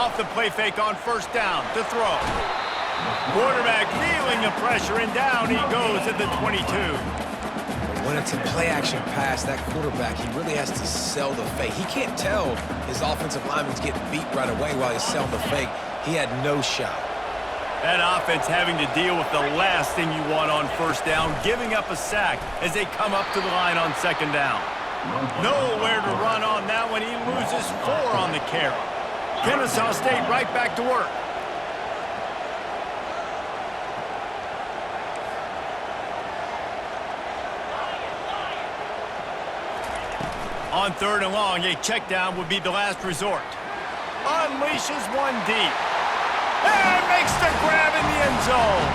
Off the play fake on first down to throw. Quarterback feeling the pressure, and down he goes at the 22. When it's a play-action pass, that quarterback, he really has to sell the fake. He can't tell his offensive lineman's getting beat right away while he's selling the fake. He had no shot. That offense having to deal with the last thing you want on first down, giving up a sack as they come up to the line on second down. Nowhere to run on that one. He loses 4 on the carry. Kennesaw State right back to work. On third and long, a check down would be the last resort. Unleashes one deep. And makes the grab in the end zone.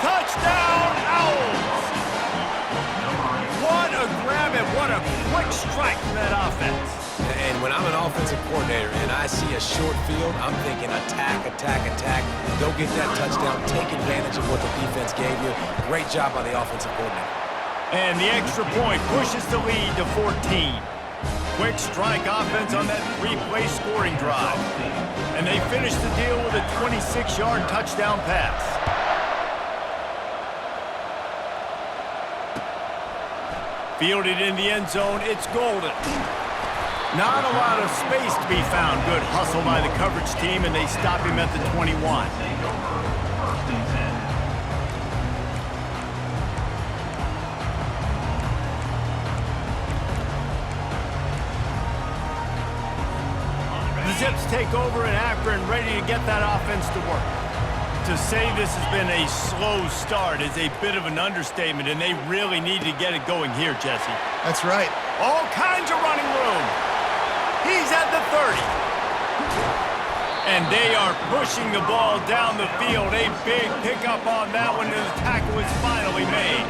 Touchdown, Owls! What a grab and what a quick strike from that offense. And when I'm an offensive coordinator and I see a short field, I'm thinking attack, attack, attack. Go get that touchdown. Take advantage of what the defense gave you. Great job by the offensive coordinator. And the extra point pushes the lead to 14. Quick strike offense on that 3-play scoring drive. And they finish the deal with a 26-yard touchdown pass. Fielded in the end zone, it's Golden. Not a lot of space to be found. Good hustle by the coverage team, and they stop him at the 21. The Zips take over in Akron, ready to get that offense to work. To say this has been a slow start is a bit of an understatement, and they really need to get it going here, Jesse. That's right. All kinds of running room. He's at the 30. And they are pushing the ball down the field. A big pickup on that one, and the tackle is finally made.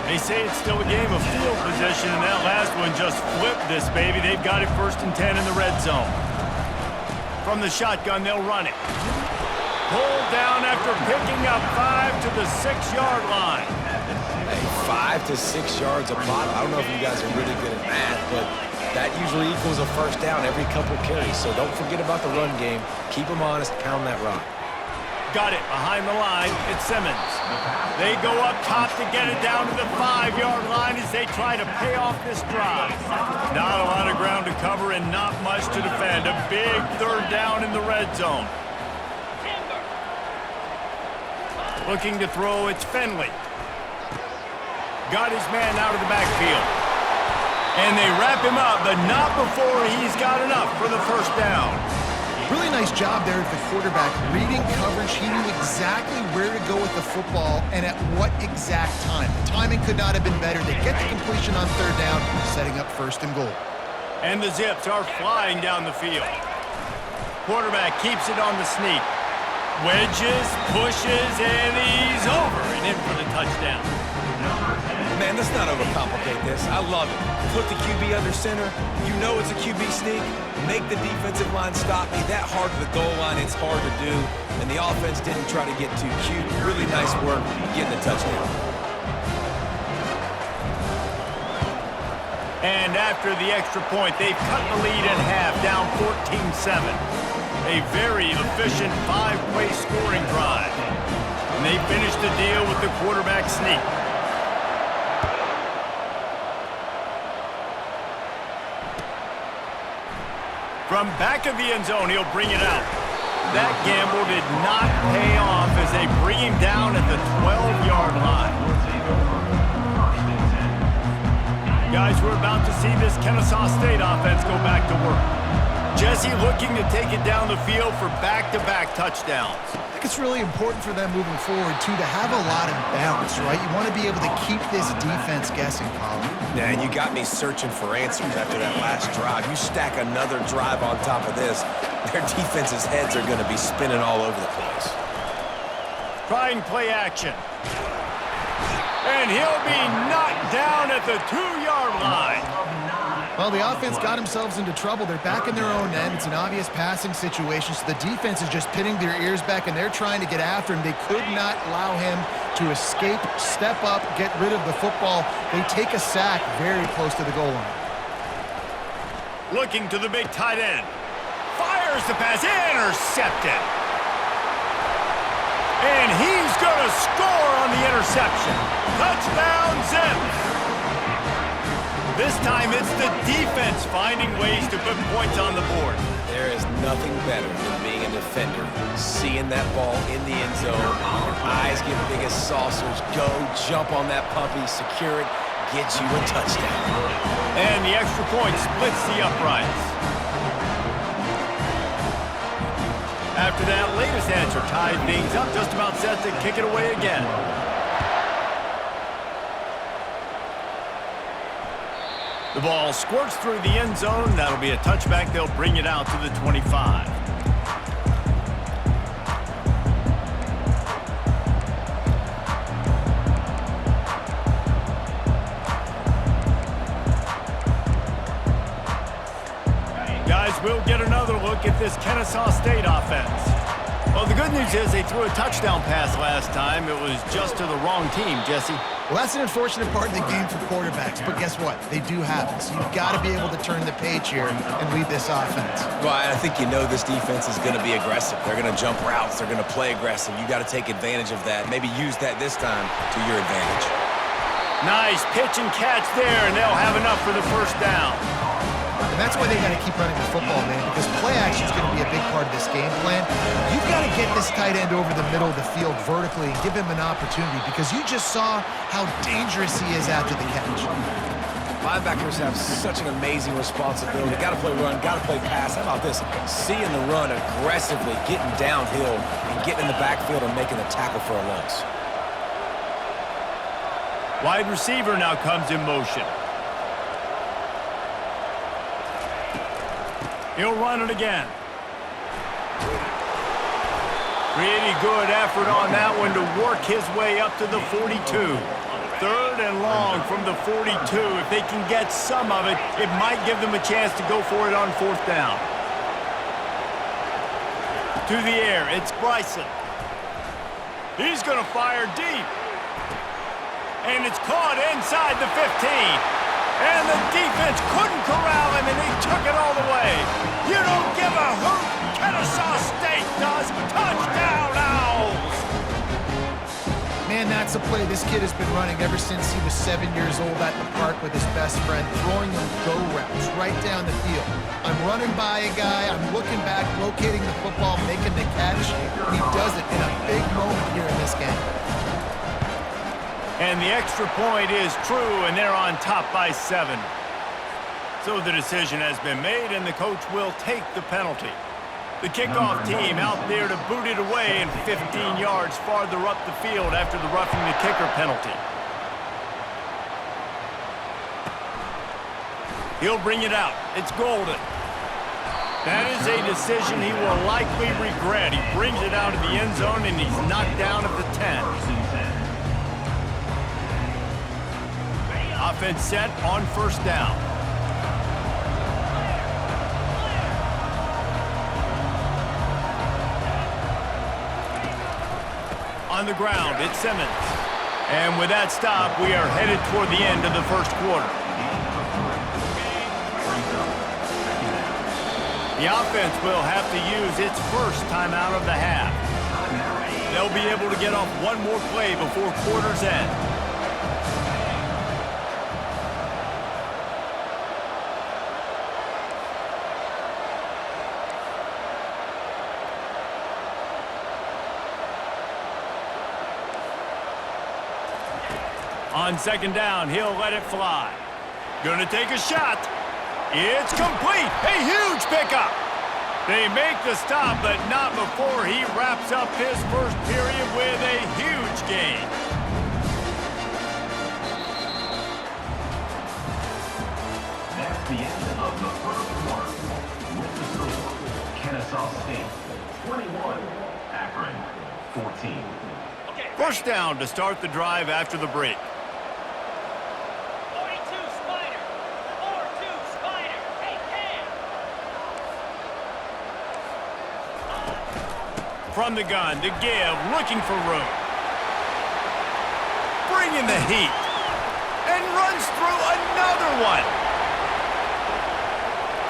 They say it's still a game of field position, and that last one just flipped this baby. They've got it 1st and 10 in the red zone. From the shotgun, they'll run it. Pulled down after picking up 5 to the 6-yard line. Hey, 5 to 6 yards a pop. I don't know if you guys are really good at math, but that usually equals a first down every couple carries. So don't forget about the run game. Keep them honest. Pound that rock. Got it behind the line. It's Simmons. They go up top to get it down to the 5-yard line as they try to pay off this drive. Not a lot of ground to cover and not much to defend. A big 3rd down in the red zone. Looking to throw, it's Finley. Got his man out of the backfield. And they wrap him up, but not before he's got enough for the first down. Really nice job there at the quarterback. Reading coverage, he knew exactly where to go with the football and at what exact time. The timing could not have been better. They get the completion on 3rd down, setting up 1st and goal. And the Zips are flying down the field. Quarterback keeps it on the sneak. Wedges, pushes, and he's over and in for the touchdown. Man, let's not overcomplicate this. I love it. Put the QB under center. You know it's a QB sneak. Make the defensive line stop. Be that hard to the goal line. It's hard to do. And the offense didn't try to get too cute. Really nice work getting the touchdown. And after the extra point, they've cut the lead in half, down 14-7. A very efficient 5-play scoring drive. And they finish the deal with the quarterback sneak. From back of the end zone, he'll bring it out. That gamble did not pay off as they bring him down at the 12-yard line. Guys, we're about to see this Kennesaw State offense go back to work. Jesse looking to take it down the field for back-to-back touchdowns. I think it's really important for them moving forward, too, to have a lot of balance, right? You want to be able to keep this defense guessing, Colin. Yeah, and you got me searching for answers after that last drive. You stack another drive on top of this, their defense's heads are going to be spinning all over the place. Trying play action. And he'll be knocked down at the 2-yard line. Well, the offense got themselves into trouble. They're back in their own end. It's an obvious passing situation, so the defense is just pinning their ears back, and they're trying to get after him. They could not allow him to escape, step up, get rid of the football. They take a sack very close to the goal line. Looking to the big tight end. Fires Fires the pass. Intercepted. And he's going to score on the interception. Touchdown, Zips. This time it's the defense finding ways to put points on the board. There is nothing better than being a defender. Seeing that ball in the end zone, your eyes get big as saucers. Go, jump on that puppy, secure it, get you a touchdown. And the extra point splits the uprights. After that latest answer tied things up, just about set to kick it away again. The ball squirts through the end zone. That'll be a touchback. They'll bring it out to the 25. Guys, we'll get another look at this Kennesaw State offense. Well, the good news is they threw a touchdown pass last time. It was just to the wrong team, Jesse. Well, that's an unfortunate part of the game for quarterbacks, but guess what? They do happen. So you've got to be able to turn the page here and lead this offense. Well, I think you know this defense is going to be aggressive. They're going to jump routes. They're going to play aggressive. You got to take advantage of that. Maybe use that this time to your advantage. Nice pitch and catch there, and they'll have enough for the first down. And that's why they got to keep running the football, man, because play action is going to be a big part of this game plan. You've got to get this tight end over the middle of the field vertically and give him an opportunity, because you just saw how dangerous he is after the catch. Linebackers have such an amazing responsibility. Got to play run, got to play pass. How about this? Seeing the run aggressively, getting downhill, and getting in the backfield and making the tackle for a loss. Wide receiver now comes in motion. He'll run it again. Pretty good effort on that one to work his way up to the 42. Third and long from the 42. If they can get some of it, it might give them a chance to go for it on fourth down. To the air, it's Bryson. He's going to fire deep. And it's caught inside the 15. And the defense couldn't corral him, and he took it all the way. You don't give a hoot. Kennesaw State does. Touchdown, Owls! Man, that's a play this kid has been running ever since he was 7 years old at the park with his best friend, throwing him go routes right down the field. I'm running by a guy, I'm looking back, locating the football, making the catch. He does it in a big moment here in this game. And the extra point is true, and they're on top by 7. So the decision has been made, and the coach will take the penalty. The kickoff team out there to boot it away and 15 yards farther up the field after the roughing the kicker penalty. He'll bring it out. It's Golden. That is a decision he will likely regret. He brings it out of the end zone, and he's knocked down at the 10. Offense set on first down. On the ground, it's Simmons. And with that stop, we are headed toward the end of the first quarter. The offense will have to use its first timeout of the half. They'll be able to get off one more play before quarter's end. On second down, he'll let it fly. Gonna take a shot. It's complete. A huge pickup. They make the stop, but not before he wraps up his first period with a huge gain. That's the end of the first quarter. With the score, Kennesaw State 21, Akron 14. First down to start the drive after the break. From the gun to give, looking for room. Bringing the heat. And runs through another one.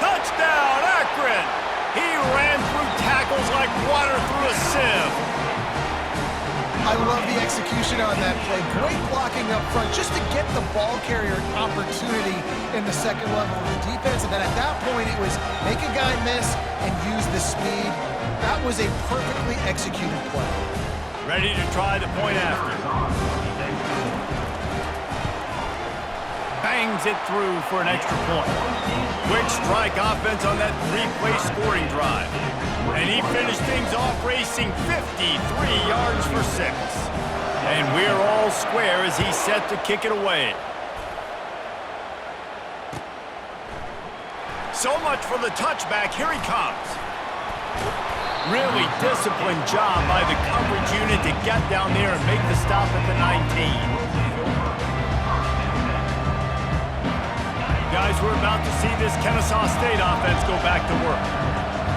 Touchdown, Akron. He ran through tackles like water through a sieve. I love the execution on that play. Great blocking up front just to get the ball carrier an opportunity in the second level of the defense. And then at that point, it was make a guy miss and use the speed. That was a perfectly executed play. Ready to try the point after. Bangs it through for an extra point. Quick strike offense on that three-play scoring drive. And he finished things off racing 53 yards for 6. And we're all square as he's set to kick it away. So much for the touchback. Here he comes. Really disciplined job by the coverage unit to get down there and make the stop at the 19. Guys, we're about to see this Kennesaw State offense go back to work.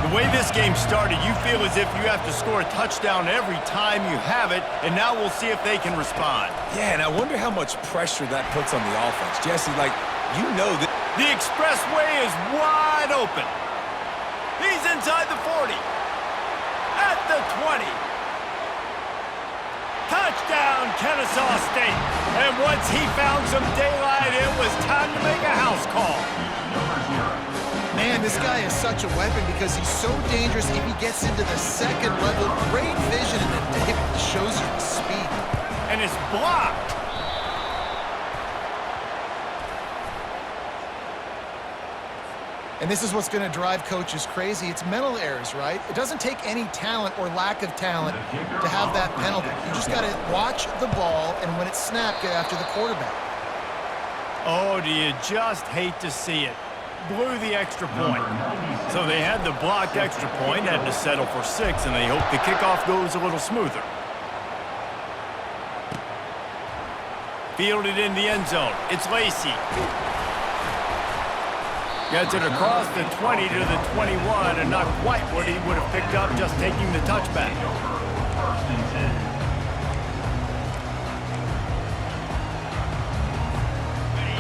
The way this game started, you feel as if you have to score a touchdown every time you have it, and now we'll see if they can respond. Yeah, and I wonder how much pressure that puts on the offense. Jesse, like, you know that... The expressway is wide open. He's inside the 40. At the 20. Touchdown, Kennesaw State. And once he found some daylight, it was time to make a house call. Man, this guy is such a weapon because he's so dangerous if he gets into the second level. Great vision, and then David shows you the speed. And it's blocked. And this is what's going to drive coaches crazy. It's mental errors, right? It doesn't take any talent or lack of talent to have that penalty. You just got to watch the ball, and when it's snapped, get after the quarterback. Oh, do you just hate to see it? Blew the extra point. So they had the blocked extra point, had to settle for 6, and they hope the kickoff goes a little smoother. Fielded in the end zone. It's Lacey. Gets it across the 20 to the 21, and not quite what he would have picked up just taking the touchback.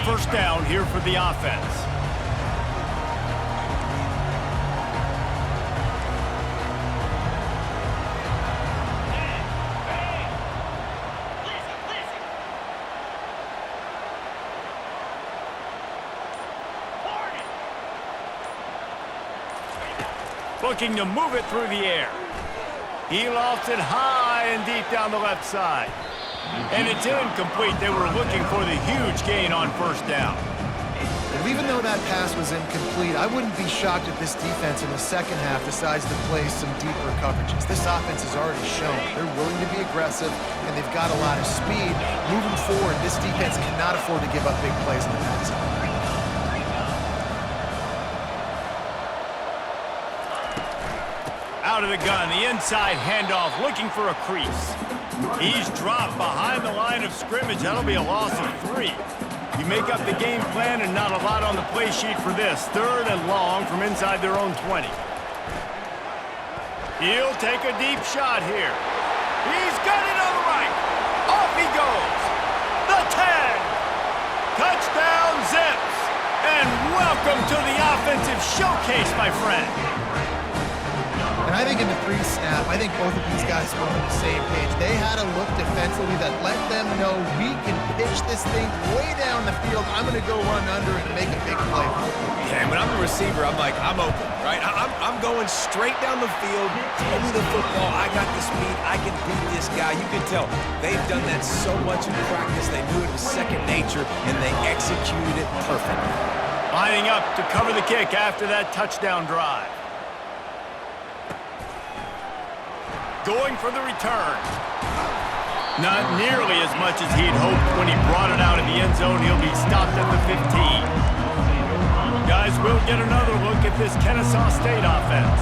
First down here for the offense. Looking to move it through the air. He lofts it high and deep down the left side. And it's incomplete. They were looking for the huge gain on first down. Well, even though that pass was incomplete, I wouldn't be shocked if this defense in the second half decides to play some deeper coverages. This offense has already shown they're willing to be aggressive, and they've got a lot of speed. Moving forward, this defense cannot afford to give up big plays in the passing. Out of the gun, the inside handoff, looking for a crease. He's dropped behind the line of scrimmage. That'll be a loss of 3. You make up the game plan and not a lot on the play sheet for this. 3rd and long from inside their own 20. He'll take a deep shot here. He's got it on the right. Off he goes. The 10. Touchdown, Zips. And welcome to the offensive showcase, my friend. And I think in the pre-snap, I think both of these guys were on the same page. They had a look defensively that let them know we can pitch this thing way down the field. I'm going to go run under and make a big play. Yeah, when I'm the receiver, I'm like, I'm open, right? I'm going straight down the field. Throw me the football. I got the speed. I can beat this guy. You can tell they've done that so much in practice. They knew it was second nature, and they executed it perfectly. Lining up to cover the kick after that touchdown drive. Going for the return. Not nearly as much as he'd hoped when he brought it out in the end zone. He'll be stopped at the 15. Guys, we'll get another look at this Kennesaw State offense.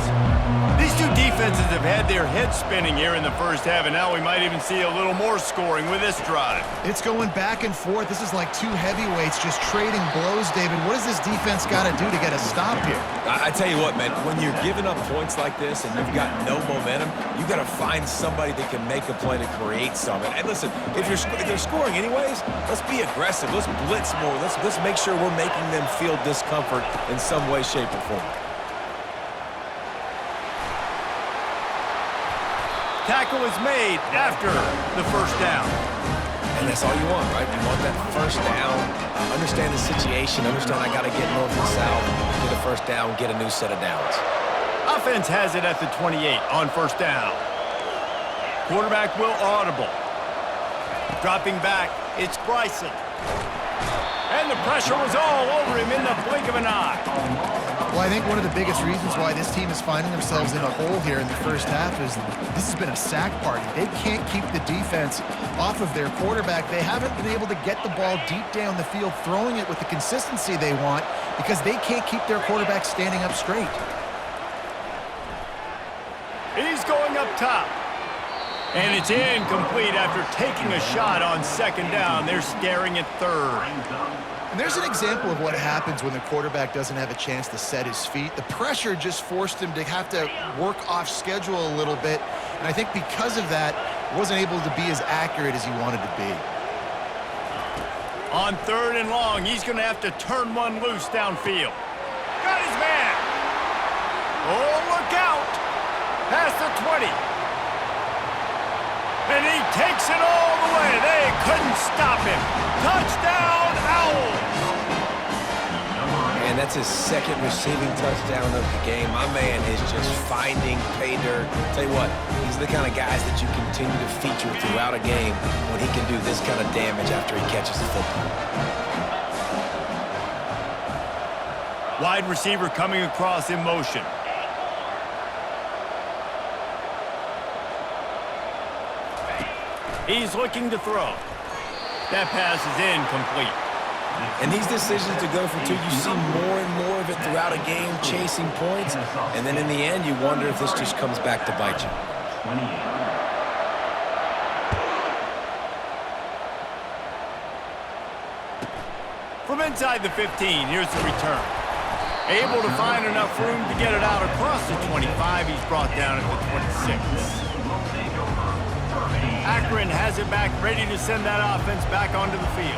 These two defenses have had their heads spinning here in the first half, and now we might even see a little more scoring with this drive. It's going back and forth. This is like two heavyweights just trading blows, David. What does this defense got to do to get a stop here? I tell you what, man, when you're giving up points like this and you've got no momentum, you got to find somebody that can make a play to create something. And listen, if they're scoring anyways, let's be aggressive. Let's blitz more. Let's make sure we're making them feel discomfort in some way, shape, or form. Tackle is made after the first down. And that's all you want, right? You want that first down, understand the situation, understand I got to get north and south, get a first down, get a new set of downs. Offense has it at the 28 on first down. Quarterback will audible. Dropping back, it's Bryson. And the pressure was all over him in the blink of an eye. Well, I think one of the biggest reasons why this team is finding themselves in a hole here in the first half is this has been a sack party. They can't keep the defense off of their quarterback. They haven't been able to get the ball deep down the field, throwing it with the consistency they want because they can't keep their quarterback standing up straight. He's going up top. And it's incomplete after taking a shot on second down. They're staring at third. And there's an example of what happens when the quarterback doesn't have a chance to set his feet. The pressure just forced him to have to work off schedule a little bit. And I think because of that, wasn't able to be as accurate as he wanted to be. On third and long, he's going to have to turn one loose downfield. Got his man. Oh, look out. Past the 20. And he takes it all the way. They couldn't stop him. Touchdown, Owls! And that's his second receiving touchdown of the game. My man is just finding pay dirt. Tell you what, these are the kind of guys that you continue to feature throughout a game when he can do this kind of damage after he catches the football. Wide receiver coming across in motion. He's looking to throw. That pass is incomplete. And these decisions to go for two, you see more and more of it throughout a game, chasing points. And then in the end, you wonder if this just comes back to bite you. From inside the 15, here's the return. Able to find enough room to get it out across the 25. He's brought down at the 26. Akron has it back, ready to send that offense back onto the field.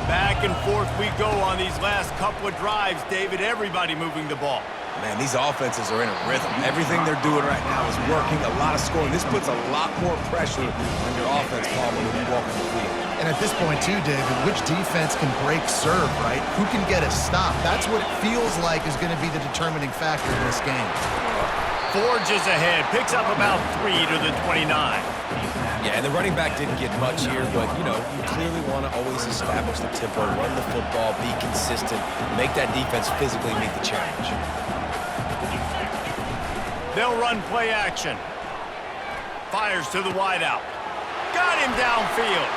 Back and forth we go on these last couple of drives, David. Everybody moving the ball. Man, these offenses are in a rhythm. Everything they're doing right now is working, a lot of scoring. This puts a lot more pressure on your offense, Palmer, when you walk on the field. And at this point, too, David, which defense can break serve, right? Who can get a stop? That's what it feels like is going to be the determining factor in this game. Forges ahead, picks up about 3 to the 29. Yeah, and the running back didn't get much here, but, you know, you clearly want to always establish the tempo, run the football, be consistent, make that defense physically meet the challenge. They'll run play action. Fires to the wideout. Got him downfield.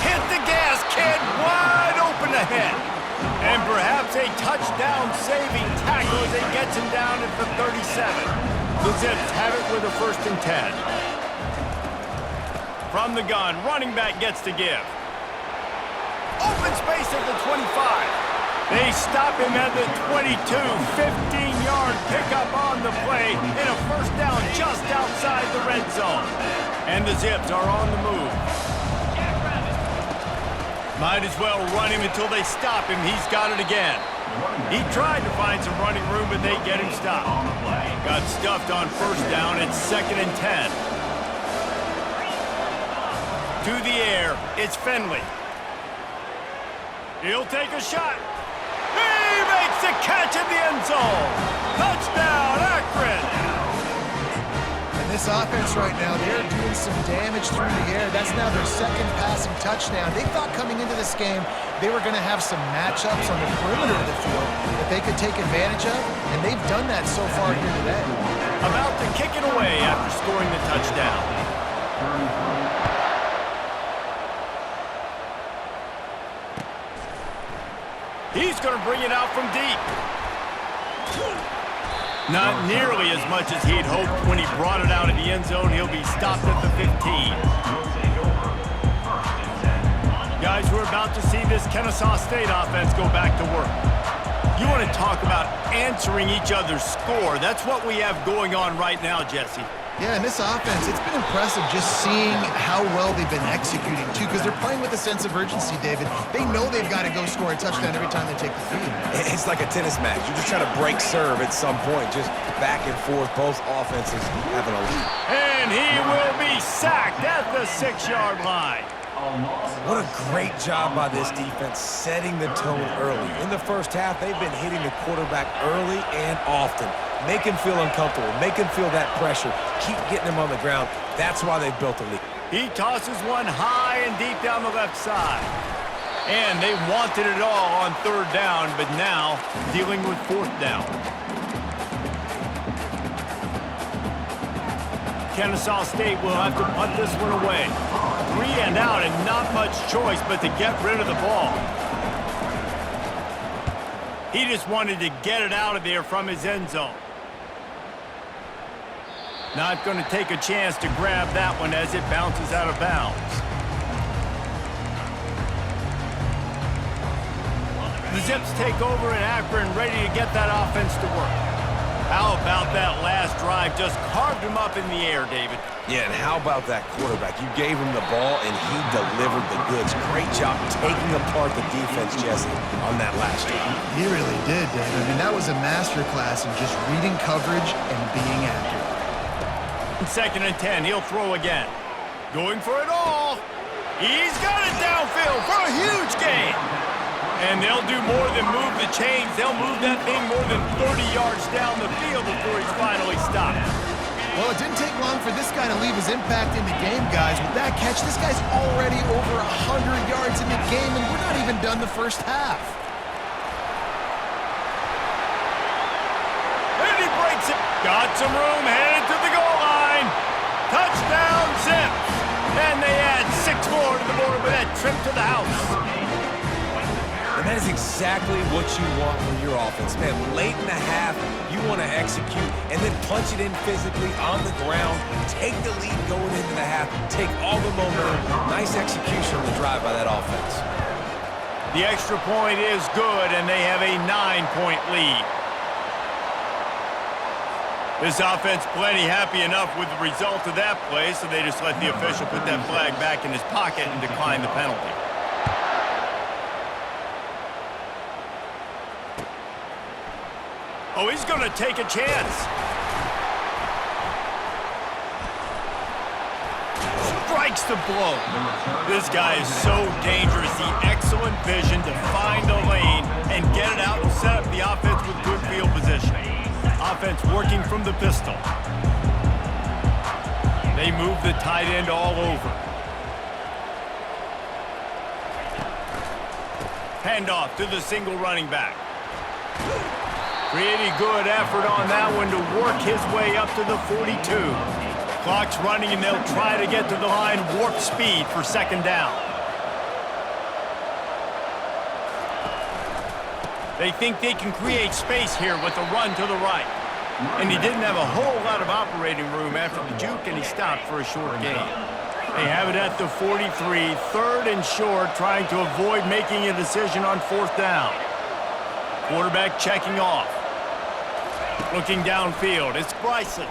Hit the gas, kid, wide open ahead. And perhaps a touchdown-saving tackle as it gets him down at the 37. The Zips have it with a 1st and 10. From the gun, running back gets to give. Open space at the 25. They stop him at the 22. 15-yard pickup on the play and a 1st down just outside the red zone. And the Zips are on the move. Might as well run him until they stop him. He's got it again. He tried to find some running room, but they get him stopped. Got stuffed on 1st down. It's 2nd and 10. To the air, it's Finley. He'll take a shot. He makes the catch in the end zone. Touchdown, Akron. And this offense right now, they're doing some damage through the air. That's now their 2nd passing touchdown. They thought coming into this game, they were going to have some matchups on the perimeter of the field that they could take advantage of, and they've done that so far here today. About to kick it away after scoring the touchdown. He's going to bring it out from deep. Not nearly as much as he'd hoped when he brought it out in the end zone. He'll be stopped at the 15. Guys, we're about to see this Kennesaw State offense go back to work. You want to talk about answering each other's score. That's what we have going on right now, Jesse. Yeah, and this offense, it's been impressive just seeing how well they've been executing, too, because they're playing with a sense of urgency, David. They know they've got to go score a touchdown every time they take the field. It's like a tennis match. You're just trying to break serve at some point, just back and forth, both offenses having a lead. And he will be sacked at the 6-yard line. What a great job by this defense setting the tone early. In the first half, they've been hitting the quarterback early and often. Make him feel uncomfortable. Make him feel that pressure. Keep getting him on the ground. That's why they've built a lead. He tosses one high and deep down the left side. And they wanted it all on 3rd down, but now dealing with 4th down. Kennesaw State will have to punt this one away. 3 and out and not much choice but to get rid of the ball. He just wanted to get it out of there from his end zone. Not going to take a chance to grab that one as it bounces out of bounds. The Zips take over in Akron, ready to get that offense to work. How about that last drive? Just carved him up in the air, David. Yeah, and how about that quarterback? You gave him the ball, and he delivered the goods. Great job taking apart the defense, Jesse, on that last drive. He really did, David. I mean, that was a masterclass in just reading coverage and being accurate. 2nd and 10, he'll throw again. Going for it all. He's got it downfield for a huge gain. And they'll do more than move the chains. They'll move that thing more than 30 yards down the field before he's finally stopped. Well, it didn't take long for this guy to leave his impact in the game, guys. With that catch, this guy's already over 100 yards in the game, and we're not even done the first half. And he breaks it. Got some room, headed to the goal line. Touchdown, Zips. And they add 6 more to the board with that trip to the house. And that is exactly what you want from your offense. Man, late in the half, you want to execute and then punch it in physically on the ground. Take the lead going into the half. Take all the momentum. Nice execution on the drive by that offense. The extra point is good, and they have a 9-point lead. This offense plenty happy enough with the result of that play, so they just let the official put that flag back in his pocket and decline the penalty. Oh, he's going to take a chance. Strikes the blow. This guy is so dangerous. The excellent vision to find a lane and get it out and set up the offense with good field position. Offense working from the pistol. They move the tight end all over. Handoff to the single running back. Pretty good effort on that one to work his way up to the 42. Clock's running, and they'll try to get to the line warp speed for 2nd down. They think they can create space here with a run to the right. And he didn't have a whole lot of operating room after the juke, and he stopped for a short gain. They have it at the 43, 3rd and short, trying to avoid making a decision on 4th down. Quarterback checking off. Looking downfield, it's Bryson.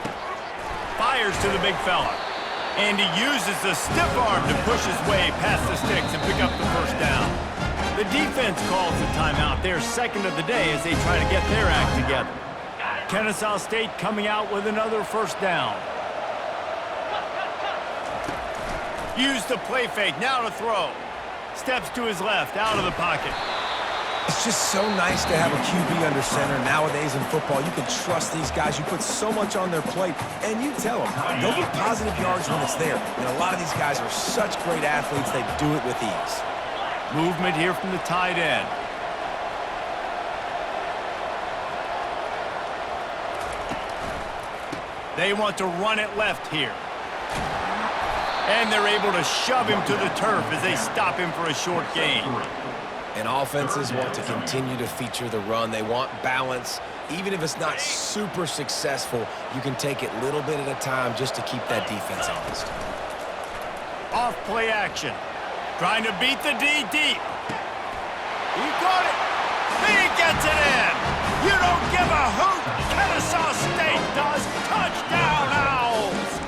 Fires to the big fella. And he uses the stiff arm to push his way past the sticks and pick up the 1st down. The defense calls the timeout. They're 2nd of the day as they try to get their act together. Kennesaw State coming out with another 1st down. Use the play fake, now to throw. Steps to his left, out of the pocket. It's just so nice to have a QB under center. Nowadays in football, you can trust these guys. You put so much on their plate, and you tell them, go get positive yards when it's there. And a lot of these guys are such great athletes, they do it with ease. Movement here from the tight end. They want to run it left here. And they're able to shove him to the turf as they stop him for a short gain. And offenses want to continue to feature the run. They want balance. Even if it's not super successful, you can take it little bit at a time just to keep that defense honest. Off play action. Trying to beat the D deep. He got it. He gets it in. You don't give a hoot. Kennesaw State does. Touchdown, Owls.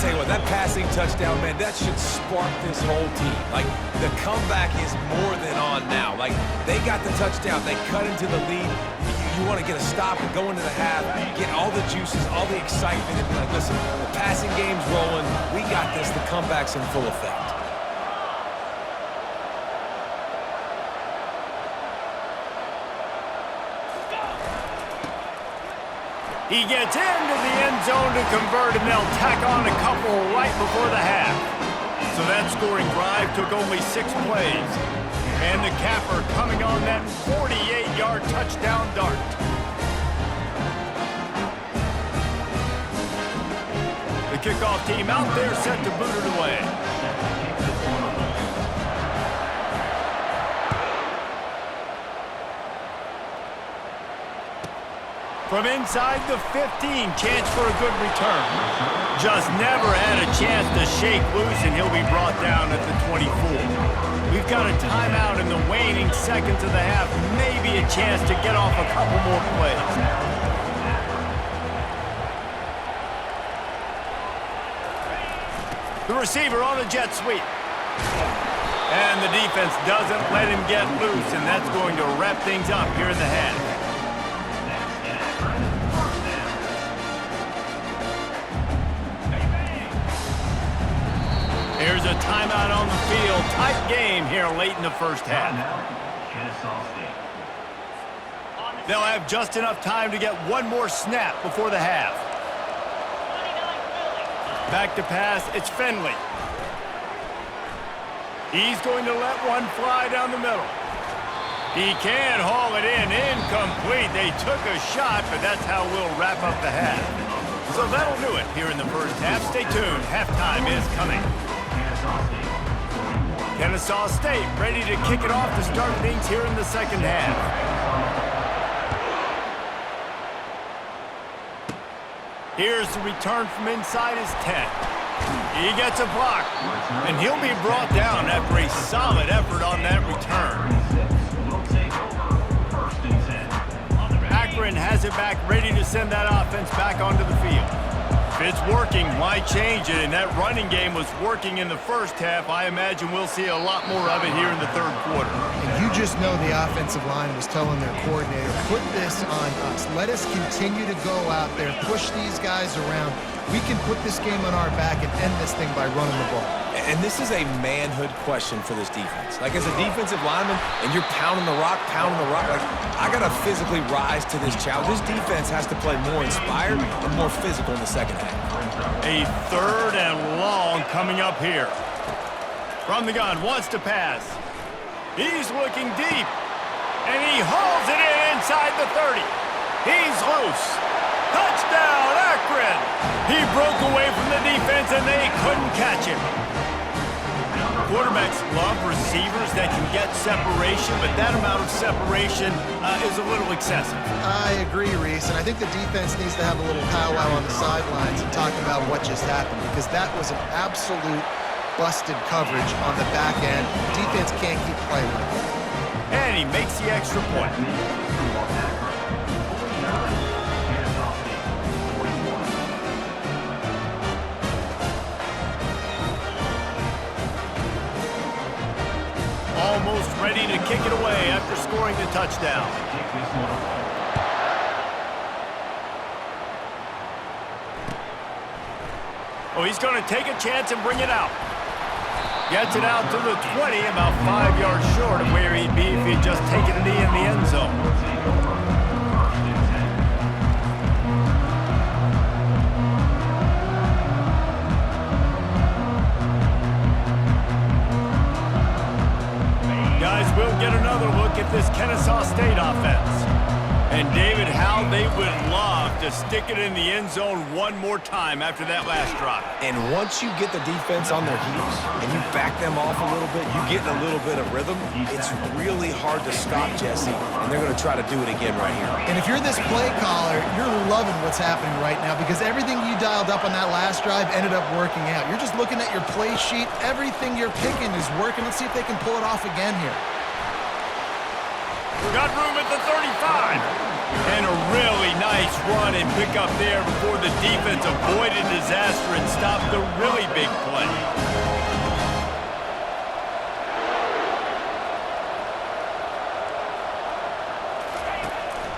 tell you what, that passing touchdown, man, that should spark this whole team. Like, the comeback is more than on now. Like, they got the touchdown. They cut into the lead. You want to get a stop and go into the half, get all the juices, all the excitement, and be like, listen, the passing game's rolling. We got this. The comeback's in full effect. He gets into the end zone to convert, and they'll tack on a couple right before the half. So that scoring drive took only 6 plays. And the capper coming on that 48-yard touchdown dart. The kickoff team out there set to boot it away. From inside the 15, chance for a good return. Just never had a chance to shake loose, and he'll be brought down at the 24. We've got a timeout in the waning seconds of the half. Maybe a chance to get off a couple more plays. The receiver on a jet sweep. And the defense doesn't let him get loose, and that's going to wrap things up here in the half. Here's a timeout on the field. Tight game here late in the first half. They'll have just enough time to get one more snap before the half. Back to pass, it's Finley. He's going to let one fly down the middle. He can haul it in, incomplete. They took a shot, but that's how we'll wrap up the half. So that'll do it here in the first half. Stay tuned, halftime is coming. Kennesaw State ready to kick it off to start things here in the second half. Here's the return from inside his 10. He gets a block, and he'll be brought down after a solid effort on that return. Akron has it back, ready to send that offense back onto the field. If it's working, why change it? And that running game was working in the first half. I imagine we'll see a lot more of it here in the third quarter. And you just know the offensive line was telling their coordinator, put this on us. Let us continue to go out there, push these guys around. We can put this game on our back and end this thing by running the ball. And this is a manhood question for this defense. Like, as a defensive lineman, and you're pounding the rock, like, I got to physically rise to this challenge. This defense has to play more inspired and more physical in the second half. A third and long coming up here. From the gun, wants to pass. He's looking deep, and he hauls it in inside the 30. He's loose. Touchdown, Akron! He broke away from the defense, and they couldn't catch him. Quarterbacks love receivers that can get separation, but that amount of separation is a little excessive. I agree, Reese, and I think the defense needs to have a little powwow on the sidelines and talk about what just happened, because that was an absolute busted coverage on the back end. Defense can't keep playing like that. And he makes the extra point. Almost ready to kick it away after scoring the touchdown. Oh, he's going to take a chance and bring it out. Gets it out to the 20, about 5 yards short of where he'd be if he'd just taken a knee in the end zone. We'll get another look at this Kennesaw State offense. And David, how they would love to stick it in the end zone one more time after that last drive. And once you get the defense on their heels and you back them off a little bit, you get a little bit of rhythm, it's really hard to stop Jesse, and they're going to try to do it again right here. And if you're this play caller, you're loving what's happening right now, because everything you dialed up on that last drive ended up working out. You're just looking at your play sheet. Everything you're picking is working. Let's see if they can pull it off again here. Got room at the 35. And a really nice run and pick up there before the defense avoided disaster and stopped the really big play.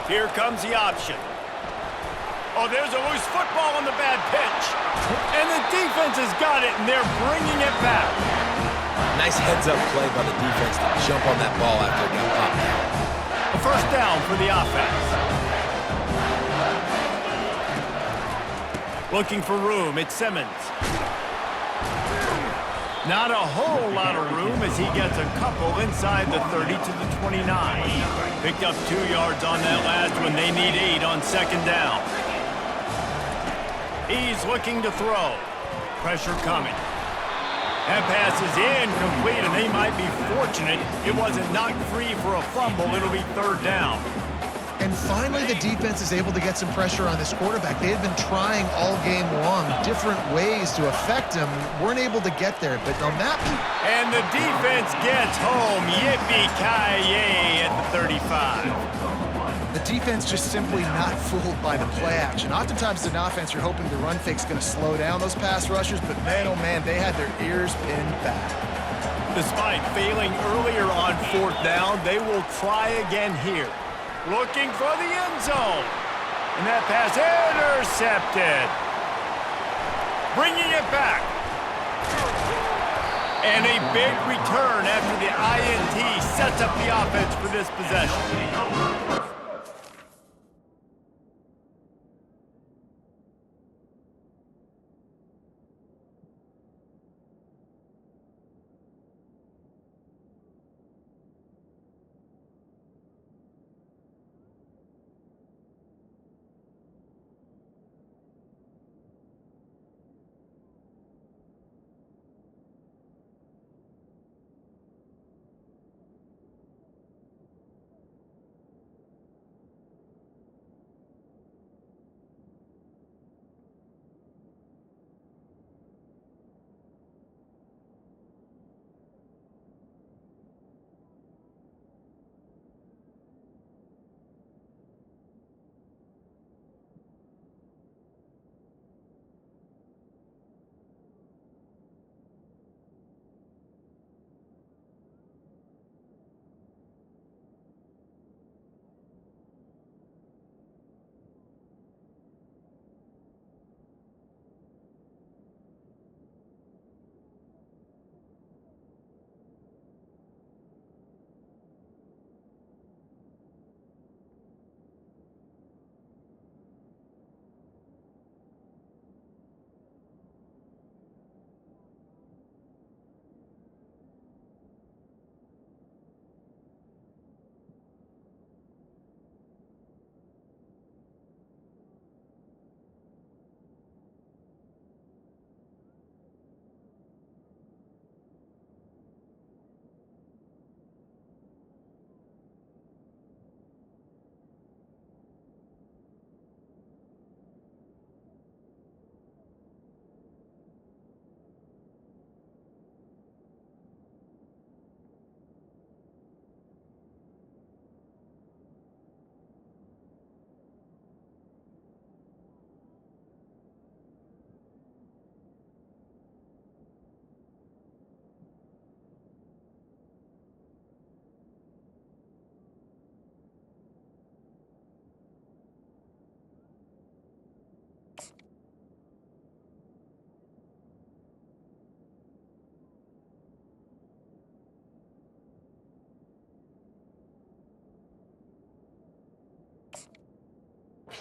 Here comes the option. Oh, there's a loose football on the bad pitch. And the defense has got it, and they're bringing it back. Nice heads-up play by the defense to jump on that ball after it got popped out. A first down for the offense. Looking for room, it's Simmons. Not a whole lot of room as he gets a couple inside the 30 to the 29. Picked up 2 yards on that last one. They need 8 on second down. He's looking to throw. Pressure coming. That pass is incomplete, and they might be fortunate it wasn't knocked free for a fumble. It'll be third down. And finally, the defense is able to get some pressure on this quarterback. They had been trying all game long different ways to affect him. Weren't able to get there, but on that... And the defense gets home. Yippee-ki-yay at the 35. The defense just simply not fooled by the play action. Oftentimes, in offense, you're hoping the run fake's going to slow down those pass rushers, but man, oh man, they had their ears pinned back. Despite failing earlier on fourth down, they will try again here. Looking for the end zone. And that pass intercepted. Bringing it back. And a big return after the INT sets up the offense for this possession.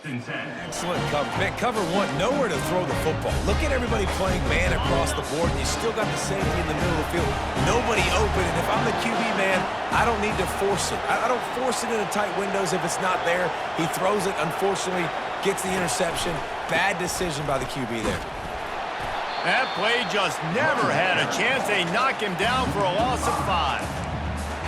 Excellent cover. Man, cover one, nowhere to throw the football. Look at everybody playing man across the board, and you still got the safety in the middle of the field. Nobody open, and if I'm the QB, man, I don't need to force it. I don't force it into tight windows if it's not there. He throws it, unfortunately, gets the interception. Bad decision by the QB there. That play just never had a chance. They knock him down for a loss of 5.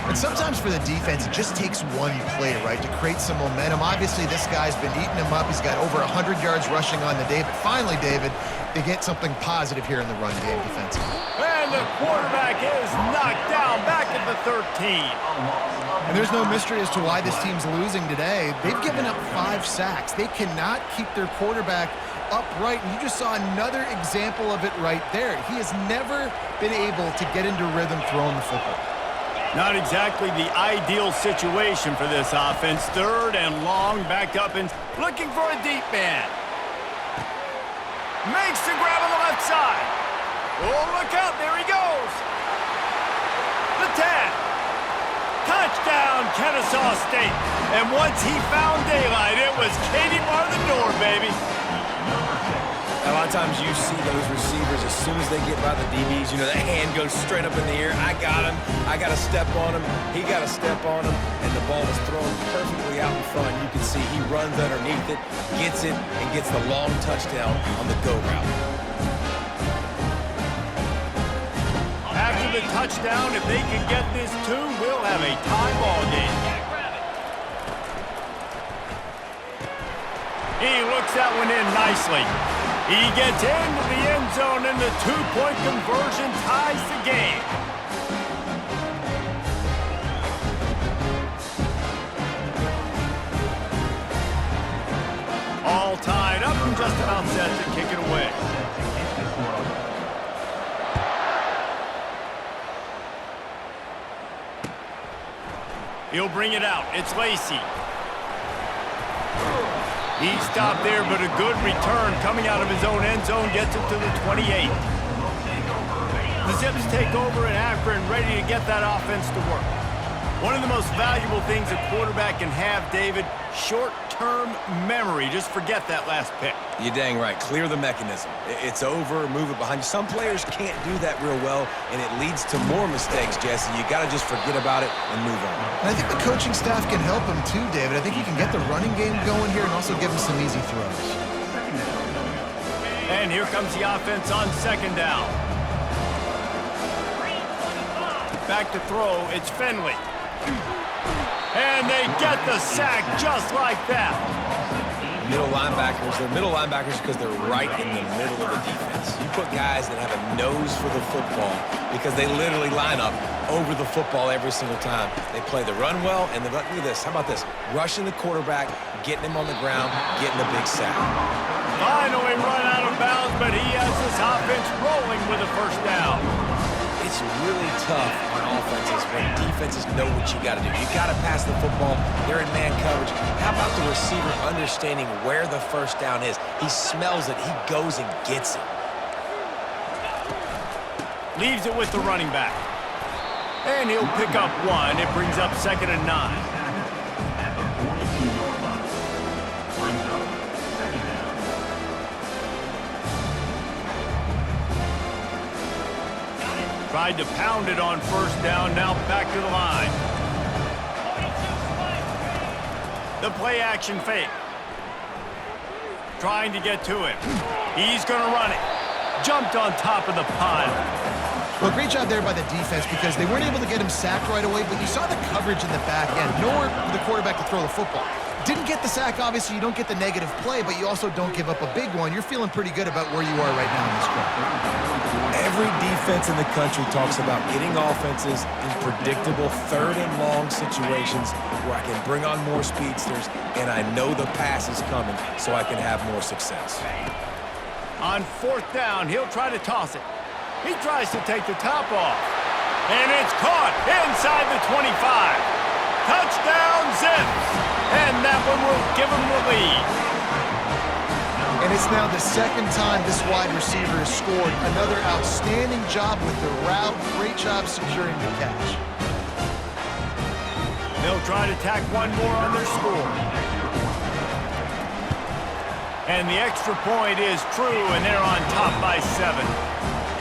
And sometimes for the defense, it just takes one play, right, to create some momentum. Obviously, this guy's been eating him up. He's got over 100 yards rushing on the day. But finally, David, they get something positive here in the run game defensively. And the quarterback is knocked down back at the 13. And there's no mystery as to why this team's losing today. They've given up 5 sacks. They cannot keep their quarterback upright, and you just saw another example of it right there. He has never been able to get into rhythm throwing the football. Not exactly the ideal situation for this offense. 3rd and long, backed up and looking for a deep man. Makes the grab on the left side. Oh, look out, there he goes. The 10. Touchdown, Kennesaw State. And once he found daylight, it was Katie bar the door, baby. A lot of times you see those receivers, as soon as they get by the DBs, you know, that hand goes straight up in the air. I got him. I got to step on him. He got to step on him. And the ball is thrown perfectly out in front. You can see he runs underneath it, gets it, and gets the long touchdown on the go route. After the touchdown, if they can get this too, we'll have a tie ball game. He looks that one in nicely. He gets into the end zone, and the 2-point conversion ties the game. All tied up and just about set to kick it away. He'll bring it out. It's Lacey. He stopped there, but a good return coming out of his own end zone gets it to the 28. The Zips take over in Akron, ready to get that offense to work. One of the most valuable things a quarterback can have, David, short-term memory. Just forget that last pick. You're dang right. Clear the mechanism. It's over, move it behind you. Some players can't do that real well, and it leads to more mistakes, Jesse. You got to just forget about it and move on. And I think the coaching staff can help him too, David. I think he can get the running game going here and also give him some easy throws. And here comes the offense on 2nd down. Back to throw, it's Finley. And they get the sack just like that. Middle linebackers, they're middle linebackers because they're right in the middle of the defense. You put guys that have a nose for the football because they literally line up over the football every single time. They play the run well, and look at this. How about this? Rushing the quarterback, getting him on the ground, getting a big sack. Finally run out of bounds, but he has this offense rolling with a 1st down. It's really tough on offenses when defenses know what you got to do. You got to pass the football. They're in man coverage. How about the receiver understanding where the 1st down is? He smells it. He goes and gets it. Leaves it with the running back. And he'll pick up 1. It brings up 2nd and 9. Tried to pound it on 1st down, now back to the line. The play action fake. Trying to get to him. He's going to run it. Jumped on top of the pile. Well, great job there by the defense because they weren't able to get him sacked right away, but you saw the coverage in the back end. Nowhere for the quarterback to throw the football. Didn't get the sack, obviously. You don't get the negative play, but you also don't give up a big one. You're feeling pretty good about where you are right now in this drive. Every defense in the country talks about getting offenses in predictable 3rd and long situations where I can bring on more speedsters and I know the pass is coming so I can have more success. On 4th down, he'll try to toss it. He tries to take the top off. And it's caught inside the 25. Touchdown, Zips! And that one will give him the lead. And it's now the 2nd time this wide receiver has scored. Another outstanding job with the route. Great job securing the catch. They'll try to tack 1 more on their score. And the extra point is true, and they're on top by 7.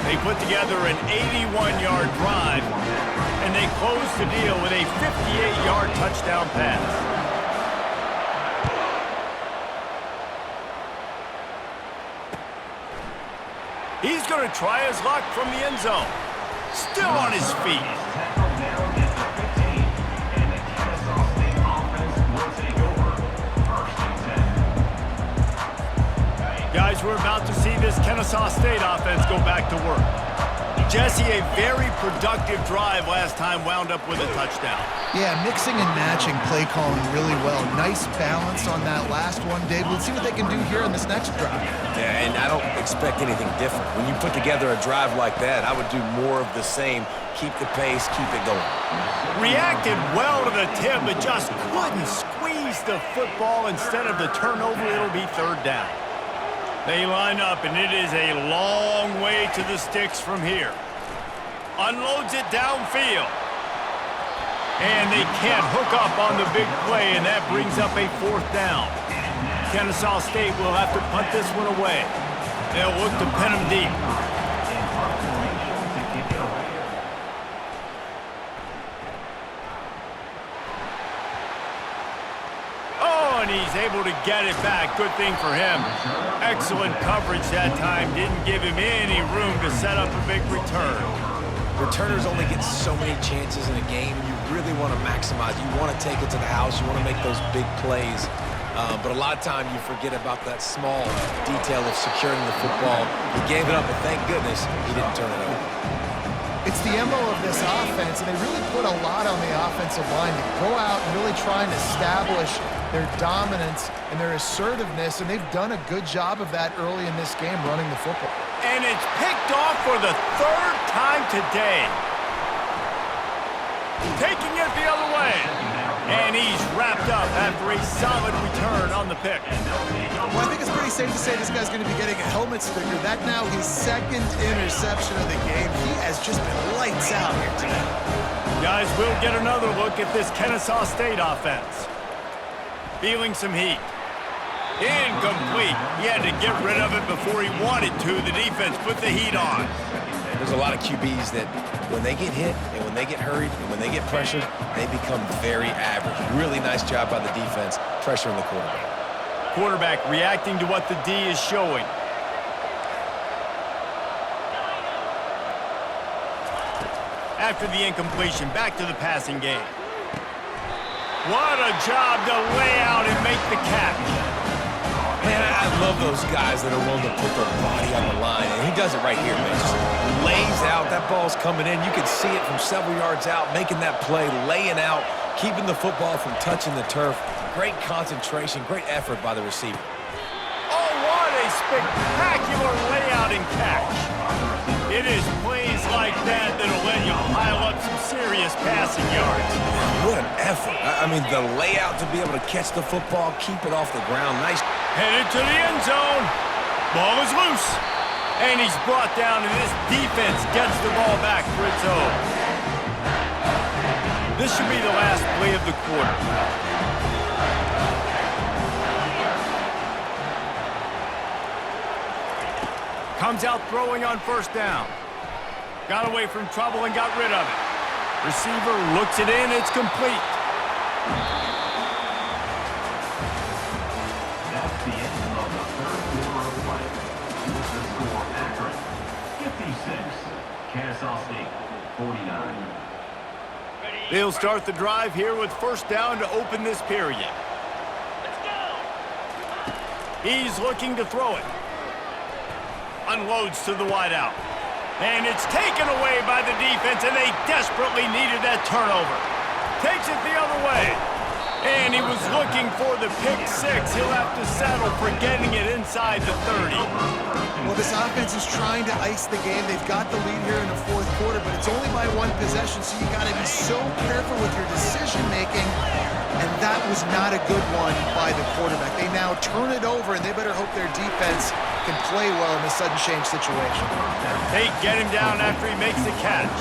They put together an 81-yard drive, and they close the deal with a 58-yard touchdown pass. He's going to try his luck from the end zone. Still on his feet. Guys we're about to see this Kennesaw State offense go back to work. Jesse, a very productive drive last time wound up with a touchdown. Yeah, mixing and matching play calling really well. Nice balance on that last one, Dave. Let's see what they can do here in this next drive. Yeah, and I don't expect anything different. When you put together a drive like that, I would do more of the same. Keep the pace, keep it going. Reacted well to the tip, but just couldn't squeeze the football. Instead of the turnover, it'll be third down. They line up, and it is a long way to the sticks from here. Unloads it downfield. And they can't hook up on the big play, and that brings up a fourth down. Kennesaw State will have to punt this one away. They'll look to pin them deep. And he's able to get it back. Good thing for him. Excellent coverage that time. Didn't give him any room to set up a big return. Returners only get so many chances in a game. You really want to maximize. You want to take it to the house. You want to make those big plays. But a lot of time you forget about that small detail of securing the football. He gave it up, but thank goodness he didn't turn it over. It's the MO of this offense, and they really put a lot on the offensive line to go out and really try and establish their dominance and their assertiveness, and they've done a good job of that early in this game running the football. And it's picked off for the third time today. Taking it the other way. And he's wrapped up after a solid return on the pick. Well, I think it's pretty safe to say this guy's going to be getting a helmet sticker. That now his second interception of the game. He has just been lights out here today. Guys, we'll get another look at this Kennesaw State offense. Feeling some heat. Incomplete. He had to get rid of it before he wanted to. The defense put the heat on. There's a lot of QBs that when they get hit and when they get hurried and when they get pressured, they become very average. Really nice job by the defense pressuring the quarterback. Quarterback reacting to what the D is showing. After the incompletion, back to the passing game. What a job to lay out and make the catch. Man, I love those guys that are willing to put their body on the line, and he does it right here, man. Just lays out. That ball's coming in. You can see it from several yards out, making that play, laying out, keeping the football from touching the turf. Great concentration, great effort by the receiver. Oh, what a spectacular layout and catch. It is plays like that that'll let you pile up some serious passing yards. What an effort. I mean, the layout to be able to catch the football, keep it off the ground. Nice. Headed to the end zone. Ball is loose. And he's brought down, and this defense gets the ball back for its own. This should be the last play of the quarter. Comes out throwing on first down. Got away from trouble and got rid of it. Receiver looks it in. It's complete. That's the end of the third quarter of play. With the score Akron 56, Kennesaw State 49. They'll start the drive here with first down to open this period. He's looking to throw it. Unloads to the wideout. And it's taken away by the defense, and they desperately needed that turnover. Takes it the other way. And he was looking for the pick six. He'll have to settle for getting it inside the 30. Well, this offense is trying to ice the game. They've got the lead here in the fourth quarter, but it's only by one possession, so you got to be so careful with your decision-making. And that was not a good one by the quarterback. They now turn it over, and they better hope their defense can play well in this sudden change situation. They get him down after he makes the catch.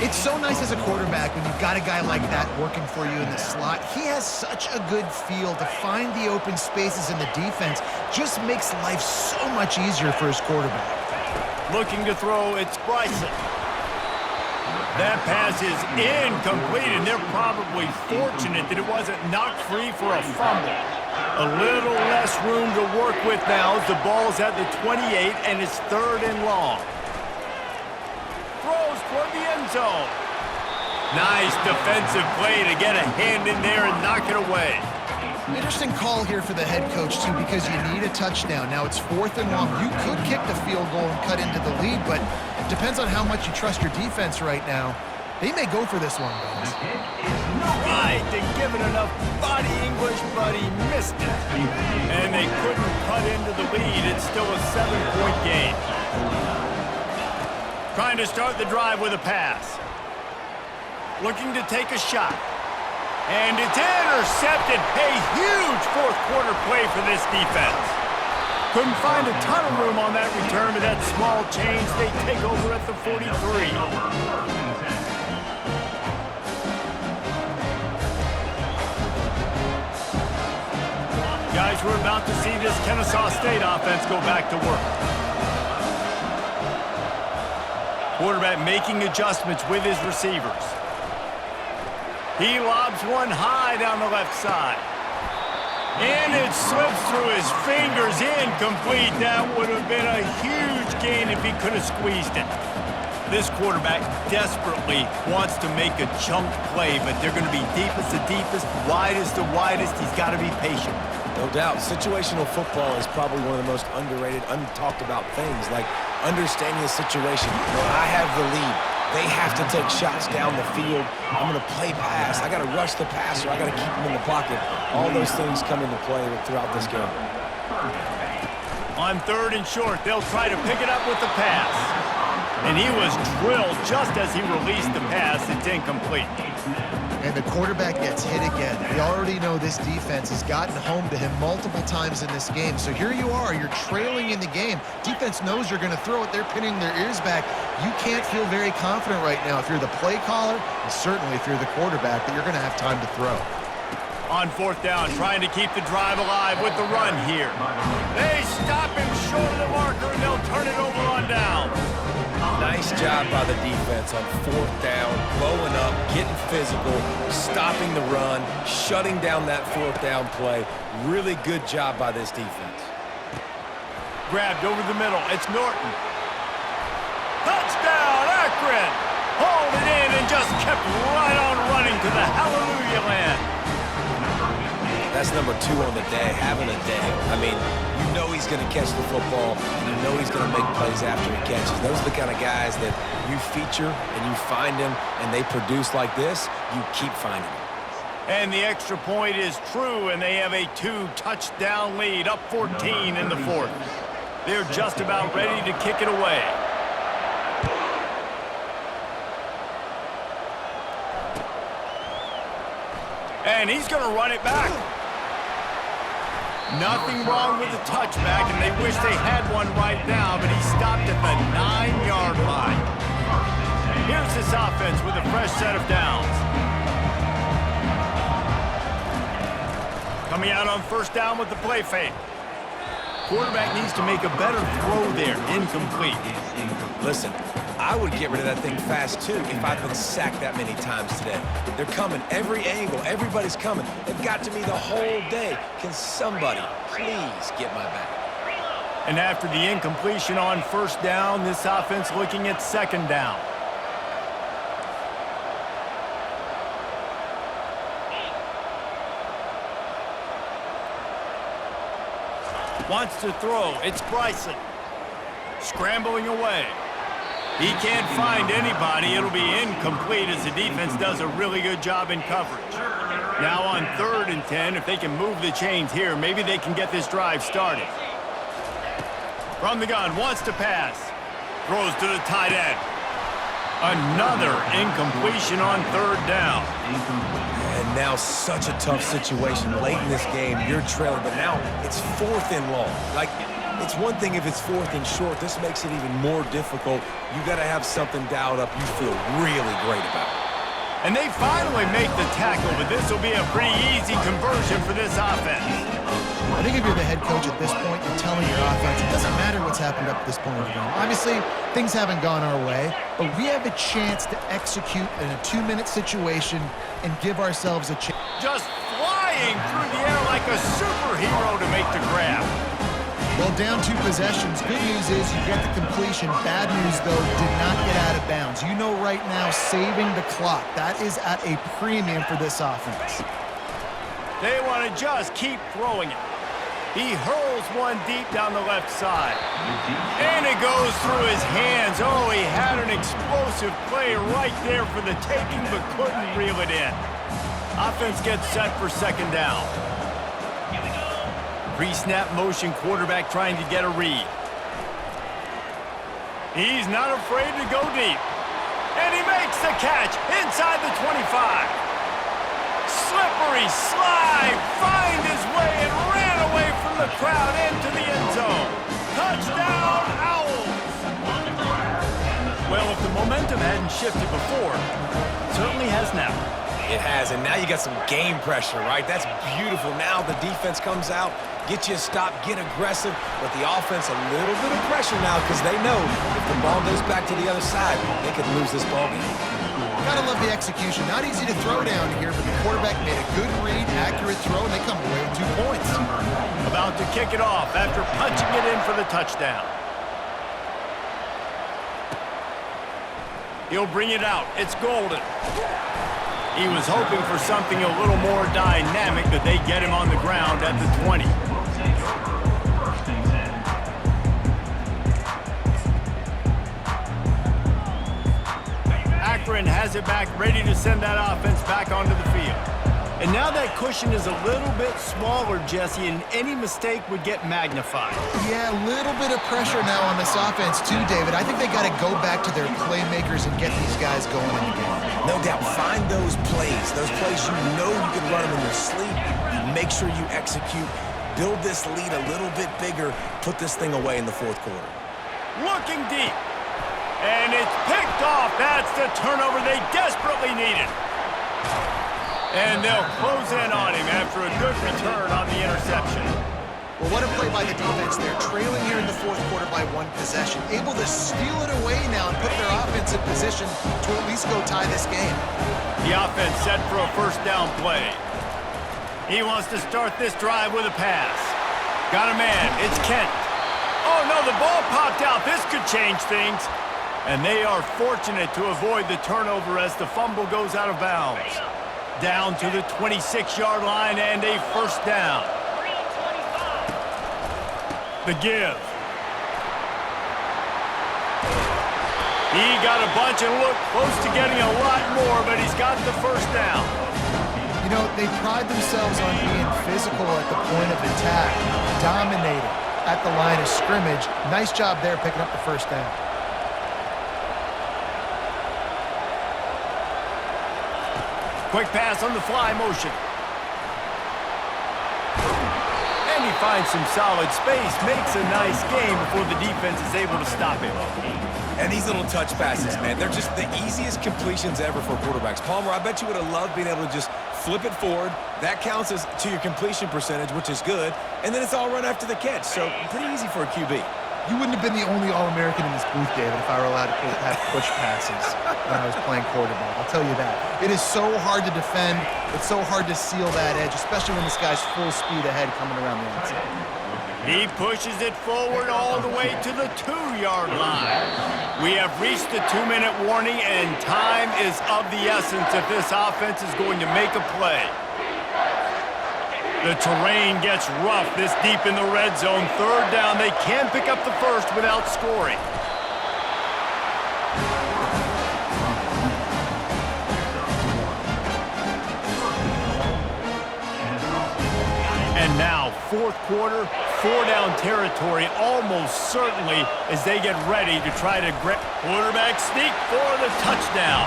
It's so nice as a quarterback when you've got a guy like that working for you in the slot. He has such a good feel to find the open spaces in the defense. Just makes life so much easier for his quarterback. Looking to throw, it's Bryson. That pass is incomplete, and they're probably fortunate that it wasn't knocked free for a fumble. A little less room to work with now as the ball's at the 28, and it's third and long. Throws toward the end zone. Nice defensive play to get a hand in there and knock it away. Interesting call here for the head coach, too, because you need a touchdown. Now, it's 4th and 1. You could kick the field goal and cut into the lead, but it depends on how much you trust your defense right now. They may go for this one, guys. Tried to give it enough body English, but he missed it. And they couldn't cut into the lead. It's still a 7-point game. Trying to start the drive with a pass. Looking to take a shot. And it's intercepted. A huge fourth-quarter play for this defense. Couldn't find a ton of room on that return with that small change. They take over at the 43. Guys, we're about to see this Kennesaw State offense go back to work. Quarterback making adjustments with his receivers. He lobs one high down the left side. And it slips through his fingers, incomplete. That would have been a huge gain if he could have squeezed it. This quarterback desperately wants to make a chunk play, but they're going to be deepest to deepest, widest to widest. He's got to be patient. No doubt. Situational football is probably one of the most underrated, untalked about things, like understanding the situation. When I have the lead, they have to take shots down the field. I'm going to play pass. I got to rush the passer. I got to keep him in the pocket. All those things come into play throughout this game. On 3rd and short, they'll try to pick it up with the pass. And he was drilled just as he released the pass. It's incomplete. And the quarterback gets hit again. We already know this defense has gotten home to him multiple times in this game. So here you are, you're trailing in the game. Defense knows you're going to throw it. They're pinning their ears back. You can't feel very confident right now if you're the play caller, and certainly if you're the quarterback, that you're going to have time to throw. On 4th down, trying to keep the drive alive with the run here. They stop him short of the marker, and they'll turn it over on down. Nice job by the defense on 4th down, blowing up, getting physical, stopping the run, shutting down that 4th down play. Really good job by this defense. Grabbed over the middle. It's Norton. Touchdown, Akron! Hauled it in and just kept right on running to the hallelujah land. That's number 2 on the day, having a day. I mean, you know he's going to catch the football, and you know he's going to make plays after he catches. Those are the kind of guys that you feature and you find them, and they produce like this, you keep finding them. And the extra point is true, and they have a 2-touchdown lead, up 14 in the 4th. They're just about ready to kick it away. And he's going to run it back. Nothing wrong with the touchback, and they wish they had one right now, but he stopped at the 9-yard line. Here's this offense with a fresh set of downs. Coming out on 1st down with the play fake. Quarterback needs to make a better throw there. Incomplete. Listen, I would get rid of that thing fast, too, if I'd been sacked that many times today. They're coming every angle. Everybody's coming. They've got to me the whole day. Can somebody please get my back? And after the incompletion on 1st down, this offense looking at 2nd down. Wants to throw. It's Bryson. Scrambling away. He can't find anybody. It'll be incomplete as the defense does a really good job in coverage. Now on 3rd and 10, if they can move the chains here, maybe they can get this drive started. From the gun, wants to pass. Throws to the tight end. Another incompletion on 3rd down. And now such a tough situation late in this game. You're trailing, but now it's 4th and long. Like, it's one thing if it's 4th and short. This makes it even more difficult. You got to have something dialed up you feel really great about. And they finally make the tackle, but this will be a pretty easy conversion for this offense. I think if you're the head coach at this point, you're telling your offense, it doesn't matter what's happened up to this point of the game. Obviously, things haven't gone our way, but we have a chance to execute in a 2-minute situation and give ourselves a chance. Just flying through the air like a superhero to make the grab. Well, down 2 possessions. Good news is you get the completion. Bad news, though, did not get out of bounds. You know right now, saving the clock. That is at a premium for this offense. They want to just keep throwing it. He hurls one deep down the left side. And it goes through his hands. Oh, he had an explosive play right there for the taking, but couldn't reel it in. Offense gets set for second down. Pre-snap motion quarterback trying to get a read. He's not afraid to go deep. And he makes the catch inside the 25. Slippery slide, find his way and ran away from the crowd into the end zone. Touchdown, Owls! Well, if the momentum hadn't shifted before, it certainly has now. It has, and now you got some game pressure, right? That's beautiful. Now the defense comes out, get you a stop, get aggressive, but the offense a little bit of pressure now because they know if the ball goes back to the other side, they could lose this ball game. Gotta love the execution. Not easy to throw down here, but the quarterback made a good read, accurate throw, and they come away with 2 points. About to kick it off after punching it in for the touchdown. He'll bring it out. It's Golden. He was hoping for something a little more dynamic, but they get him on the ground at the 20. Akron has it back, ready to send that offense back onto the field. And now that cushion is a little bit smaller, Jesse, and any mistake would get magnified. Yeah, a little bit of pressure now on this offense too, David. I think they got to go back to their playmakers and get these guys going in the game. No doubt, find those plays you know you can run them in your sleep. You make sure you execute, build this lead a little bit bigger, put this thing away in the fourth quarter. Looking deep. And it's picked off. That's the turnover they desperately needed. And they'll close in on him after a good return on the interception. Well, what a play by the defense there. Trailing here in the fourth quarter by 1 possession. Able to steal it away now and put their offense in position to at least go tie this game. The offense set for a first down play. He wants to start this drive with a pass. Got a man. It's Kent. Oh, no, the ball popped out. This could change things. And they are fortunate to avoid the turnover as the fumble goes out of bounds. Down to the 26-yard line and a first down. The give. He got a bunch and looked close to getting a lot more, but he's got the first down. You know, they pride themselves on being physical at the point of attack, dominating at the line of scrimmage. Nice job there picking up the first down. Quick pass on the fly motion. And he finds some solid space, makes a nice game before the defense is able to stop him. And these little touch passes, man, they're just the easiest completions ever for quarterbacks. Palmer, I bet you would have loved being able to just flip it forward. That counts as to your completion percentage, which is good. And then it's all run after the catch, so pretty easy for a QB. You wouldn't have been the only All-American in this booth, David, if I were allowed to have push passes when I was playing quarterback. I'll tell you that. It is so hard to defend. It's so hard to seal that edge, especially when this guy's full speed ahead coming around the outside. He pushes it forward all the way to the 2-yard line. We have reached the 2-minute warning, and time is of the essence if this offense is going to make a play. The terrain gets rough this deep in the red zone. Third down, they can pick up the first without scoring. And now, fourth quarter, 4-down territory almost certainly as they get ready to try to grab quarterback sneak for the touchdown.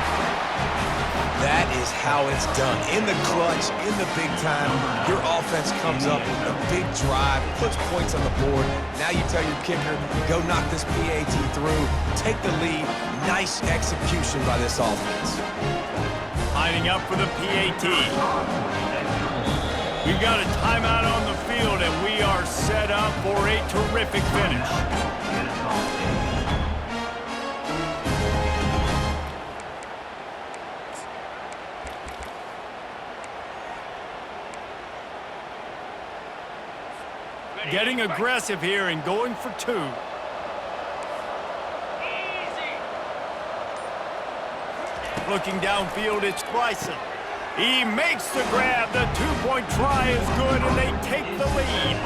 That is how it's done. In the clutch, in the big time, your offense comes up with a big drive, puts points on the board. Now you tell your kicker, go knock this PAT through, take the lead. Nice execution by this offense. Lining up for the PAT. We've got a timeout on the field, and we are set up for a terrific finish. Getting aggressive here and going for 2. Looking downfield, it's Bryson. He makes the grab. The two-point try is good, and they take the lead.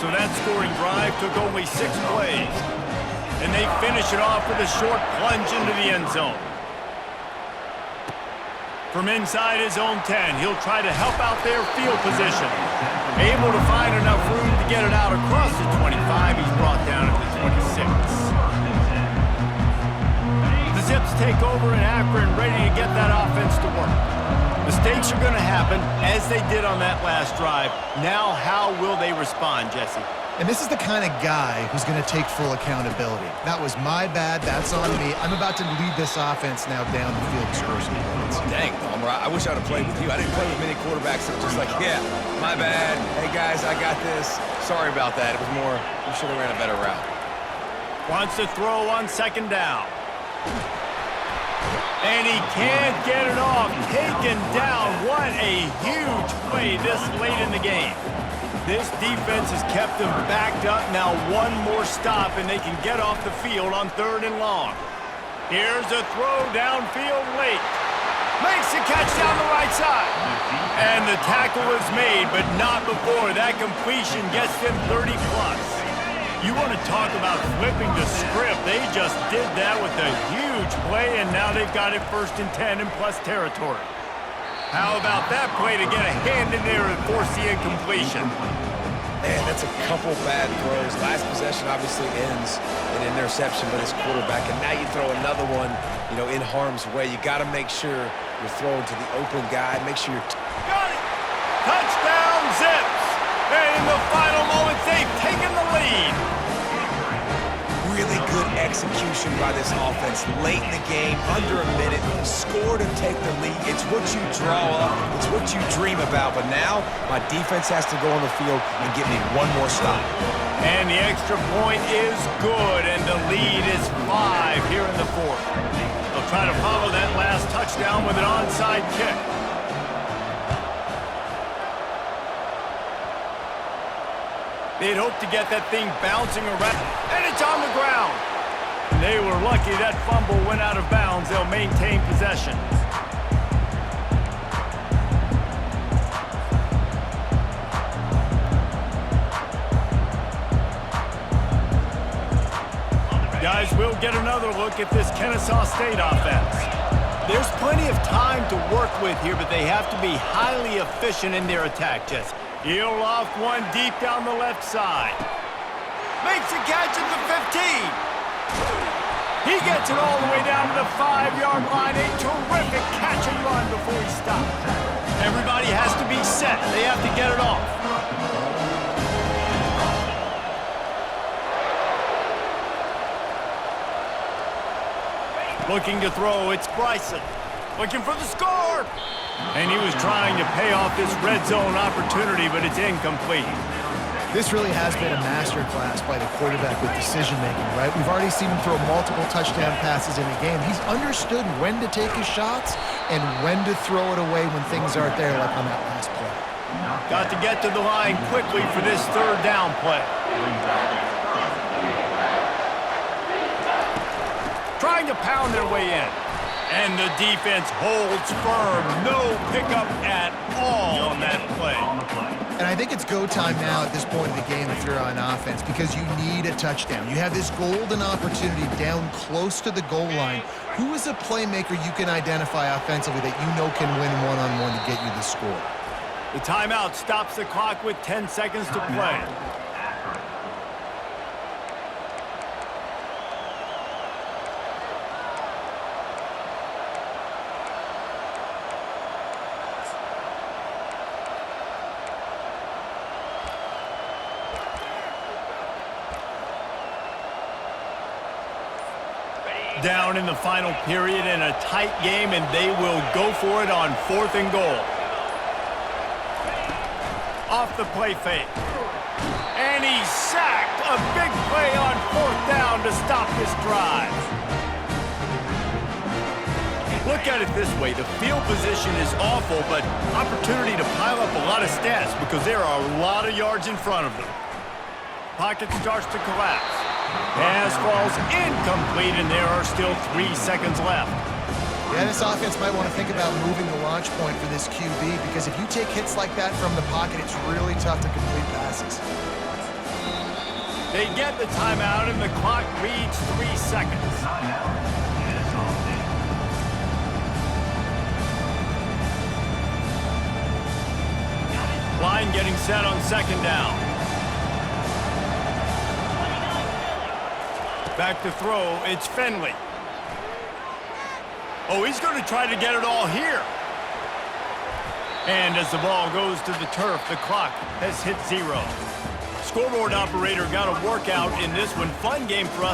So that scoring drive took only 6 plays. And they finish it off with a short plunge into the end zone. From inside his own 10, he'll try to help out their field position. Able to find enough room to get it out across the 25. He's brought down at the 26. The Zips take over in Akron, ready to get that offense to work. Mistakes are going to happen, as they did on that last drive. Now, how will they respond, Jesse? And this is the kind of guy who's going to take full accountability. That was my bad. That's on me. I'm about to lead this offense now down the field to score some points. Dang, Palmer, I wish I would have played with you. I didn't play with many quarterbacks that were just like, yeah, my bad. Hey, guys, I got this. Sorry about that. It was more, we should have ran a better route. Wants to throw on second down. And he can't get it off. Taken down. What a huge play this late in the game. This defense has kept them backed up. Now one more stop, and they can get off the field on 3rd and long. Here's a throw downfield late. Makes the catch down the right side. And the tackle is made, but not before. That completion gets them 30-plus. You want to talk about flipping the script. They just did that with a huge play, and now they've got it 1st and 10 in plus territory. How about that play to get a hand in there and force the incompletion? Man, that's a couple bad throws. Last possession obviously ends in an interception by this quarterback, and now you throw another one, you know, in harm's way. You got to make sure you're throwing to the open guy. Make sure you're... Got it! Touchdown, Zips! And in the final moments, they've taken the lead. Really good execution by this offense. Late in the game, under a minute, score to take the lead. It's what you draw up. It's what you dream about. But now, my defense has to go on the field and give me one more stop. And the extra point is good, and the lead is 5 here in the 4th. They'll try to follow that last touchdown with an onside kick. They'd hope to get that thing bouncing around, and it's on the ground. And they were lucky that fumble went out of bounds. They'll maintain possession. Guys, we'll get another look at this Kennesaw State offense. There's plenty of time to work with here, but they have to be highly efficient in their attack, Jesse. He'll loft one deep down the left side. Makes a catch at the 15. He gets it all the way down to the 5-yard line. A terrific catch and run before he stops. Everybody has to be set. They have to get it off. Looking to throw, it's Bryson. Looking for the score. And he was trying to pay off this red zone opportunity, but it's incomplete. This really has been a masterclass by the quarterback with decision-making, right? We've already seen him throw multiple touchdown passes in a game. He's understood when to take his shots and when to throw it away when things aren't there, like on that last play. Got to get to the line quickly for this 3rd down play. Trying to pound their way in. And the defense holds firm. No pickup at all on that play. And I think it's go time now at this point in the game if you're on offense because you need a touchdown. You have this golden opportunity down close to the goal line. Who is a playmaker you can identify offensively that you know can win one-on-one to get you the score? The timeout stops the clock with 10 seconds to play. Down in the final period in a tight game, and they will go for it on 4th and goal. Off the play fake. And he's sacked. A big play on 4th down to stop this drive. Look at it this way. The field position is awful, but opportunity to pile up a lot of stats because there are a lot of yards in front of them. Pocket starts to collapse. Pass falls incomplete, and there are still 3 seconds left. Yeah, this offense might want to think about moving the launch point for this QB, because if you take hits like that from the pocket, it's really tough to complete passes. They get the timeout, and the clock reads 3 seconds. Timeout, Kennesaw State. Line getting set on second down. Back to throw, it's Finley. Oh, he's going to try to get it all here. And as the ball goes to the turf, the clock has hit 0. Scoreboard operator got a workout in this one. Fun game for us.